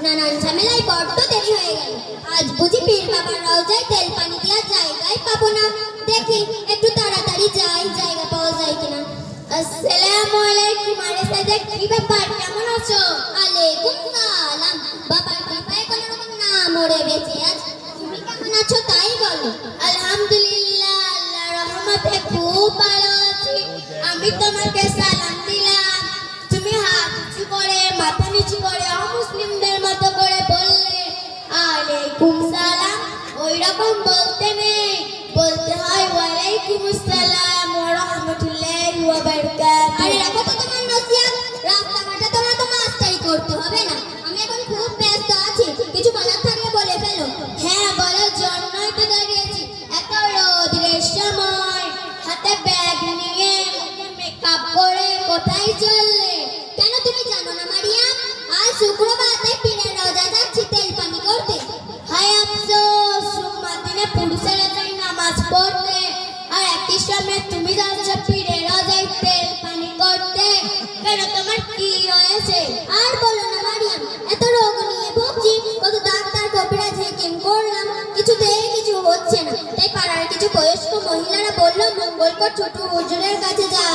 নানান ঝামেলায় বড্ড দেরি হয়ে গেল। আজ বুঝি পীর বাবার রওজায় তেল পানি দেওয়ার জায়গায় পাবো না। দেখি একটু তাড়াতাড়ি যাই, জায়গা পাওয়া যায় কিনা। আসসালামু আলাইকুম। আরে সাদেক, কি ব্যাপার, কেমন আছো? আলাইকুম সালাম। বাবার কৃপায় কোনো রকম না মরে বেঁচে আছি। তুমি কেমন আছো তাই বলো। আলহামদুলিল্লাহ, আল্লাহর রহমতে খুব ভালো আছি। আমি তোমাকে সালাম দিলাম, তুমি হাত উঁচু করে মাথা নিচু করে অমুসলিমদের মতো করে বললে আলাইকুম সালাম। ওই রকম বলতে নেই, বলতে হয় ওয়ালাইকুম আসসালাম ওয়া রাহমাতুল্লাহি ওয়া বারাকাতুহু। আরে রাখো তো তোমার নসিহত, রাস্তাঘাটে তোমার তো মাস্টারি করতে হবে না। আমি এখন খুব ব্যস্ত আছি, কিছু বলার থাকলে বলে ফেলো। হ্যাঁ, বলার জন্যই তো দাঁড়িয়েছি। এত রোদের সময় হাতে ব্যাগ নিয়ে মেকআপ করে কোথায় চললে? কেন তুমি জানো না মারিয়াম, আজ শুক্রবার, তাই পীরের রওজা যাচ্ছি তেল পানি করতে। হায় আফসোস, সোমবার দিনে পুরুষেরা যায় নামাজ পড়তে, আর একই সামনে তুমি যাচ্ছ পীরের রওজায় তেল পানি করতে। কেন, তোমার কি হয়েছে? আর বলো না মারিয়াম, এত রোগ নিয়ে ভুগছি, কত ডাক্তার কবিরাজ হেকিম করলাম, কিছুতেই কিছু হচ্ছে না। তাই পাড়ার কিছু বয়স্ক মহিলারা বললো মঙ্গলকর ছোট হুজুরের কাছে যা,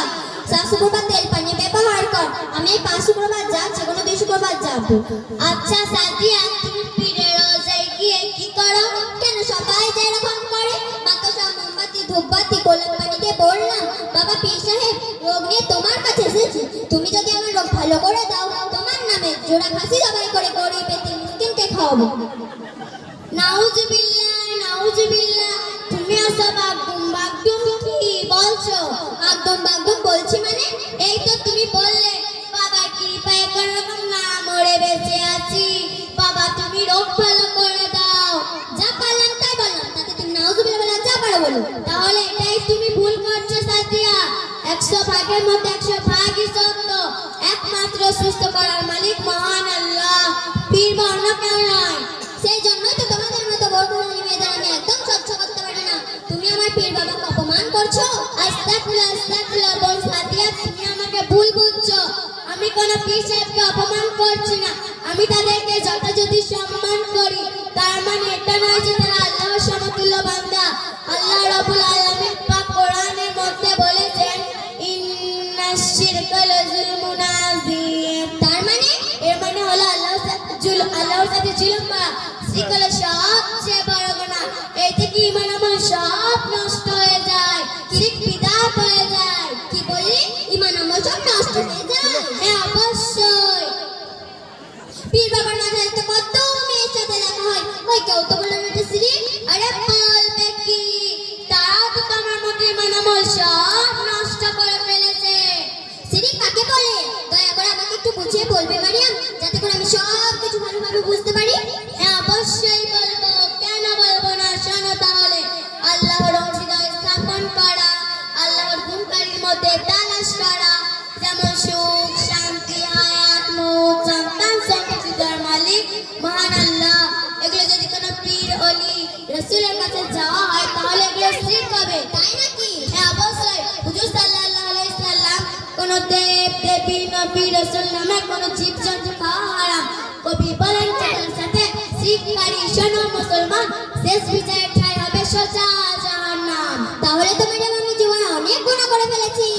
শুক্রবার তেল পানি ব্যবহার কর। আমি এই 5 শুক্রবার যাচ্ছি, কোনো 2 শুক্রবার যাবো। আচ্ছা সাদিয়া, তুমি পীরের রওজায় গিয়ে কি করো? কেন, সবাই যে এরকম করে। বাতাসা, মোমবাতি, ধূপবাতি, গোলাপ পানি দিয়ে বললাম, বাবা পীর সাহেব, রোগ নিয়ে তোমার কাছে এসেছি, তুমি যদি আমার রোগ ভালো করে দাও, তোমার নামে জোড়া খাসি জবাই করে গরিব এতিম মিসকিনকে খাওয়াবো। নাউজুবিল্লাহ, নাউজুবিল্লাহ, তুমি আসব একদম বাগদুম কি বলছো? একদম বাগদুম বলছি মানে, এই তো তুমি বললে বাবার কৃপায় কোনোরকম না মরে বেঁচে আছি, বাবা তুমি রোগ ভালো করে দাও। যা পারলাম তাই বললাম, তাতে তুমি নাউজুবিল্লাহ বলে যা পারো বলো। তাহলে এটাই তুমি ভুল করছো সাদিয়া। 100 ভাগের মধ্যে 100 ভাগই সত্য। একমাত্র সুস্থ করার মালিক মহান আল্লাহ, পীর বা অন্য কেউ নয়। সেই জন্যই তো তোমাদের মতো বড় মেয়েদের আমি একদম সহ্য করতে পারি না। তুমি আমার পীর বাবাকে অপমান করছো। আস্তাগফিরুল্লাহ, আস্তাগফিরুল্লাহ বল সাদিয়া, তুমি আমাকে ভুল বুঝছো। আমি কোন পীর সাহেবকে অপমান করছি না, আমি তাদেরকে যথাযথ সম্মান করি। তার মানে এটা নয় যে তারা আল্লাহর সমতুল্য বান্দা। আল্লাহ রাব্বুল আলামিন পাক কোরআনের মধ্যে বলেছেন ইন্নাশ শিরকা লাযুলমুন আযীম। তার মানে, এর মানে হলো আল্লাহর সাথে জুলুম করা শিরক সবচেয়ে বড় গুনাহ। এই থেকে ঈমান আমল সব নষ্ট হয়ে যায়, শিরক বিদআত হয়ে যায়। কি বললি? ঈমান আমল সব নষ্ট হয়ে যায়? হ্যাঁ, অবশ্যই। পীর বাবার মাথায় তো কত মেয়ের সাথে দেখা হয়, ওই কেউ তো বলে না এটা শিরক। আরে বলবে কি, তারাও তো তোমার মতো ঈমান আমল সব নষ্ট করে ফেলেছে। শিরক কাকে বলে দয়া করে আমাকে একটু বুঝিয়ে বলবে মারিয়াম, যাতে করে আমি সব কিছু ভালোভাবে বুঝতে পারি। হ্যাঁ, অবশ্যই বলবো, কেন বলবো না। শোনো তাহলে, আল্লাহর হৃদয় স্থাপন করা, আল্লাহর গুণকারীর মধ্যে তালাশ করা, যেমন সুখ, শান্তি, হায়াত, মুখ, সন্তান, সম্পত্তির মালিক মহান আল্লাহ। এগুলো যদি কোনো পীর অলি রাসূলের কাছে যাওয়া হয় তাহলে এগুলো শিরক হবে, তাই নাকি? হ্যাঁ, অবশ্যই। হুজুর সাল্লাল্লাহু আলাইহি সাল্লাম কোন দেব দেবী নবী রাসূল নামে কোন জীবজন্তু খাওয়া হারাম। কবি বলেন, তার সাথে শিরককারী শোনো মুসলমান, শেষ বিচারের ঠাঁই হবে সোজা জাহান্নাম। তাহলে তো ম্যাডাম আমি জীবনে অনেক গুনাহ করে ফেলেছি।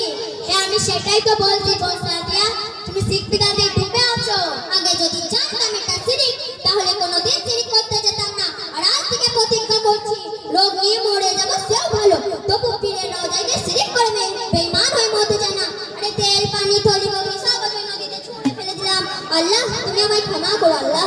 হ্যাঁ, আমি সেটাই তো বলছি সাদিয়া, তুমি শিরক বিদআতে ডুবে আছো। আগে যদি জানতাম এটা শিরক, তাহলে কোনোদিন শিরক করতে যেতাম না। আর আজ থেকে প্রতিজ্ঞা করছি, রোগ নিয়ে মরে যাব সেও ভালো, তবু পীরের রওজায় গিয়ে শিরক করে বেঈমান হয়ে মরতে চাই না। আরে তেল পানি থলি বগি সব নদীতে ছুঁড়ে ফেলে দিলাম। আল্লাহ তুমি আমায় ক্ষমা করো আল্লাহ।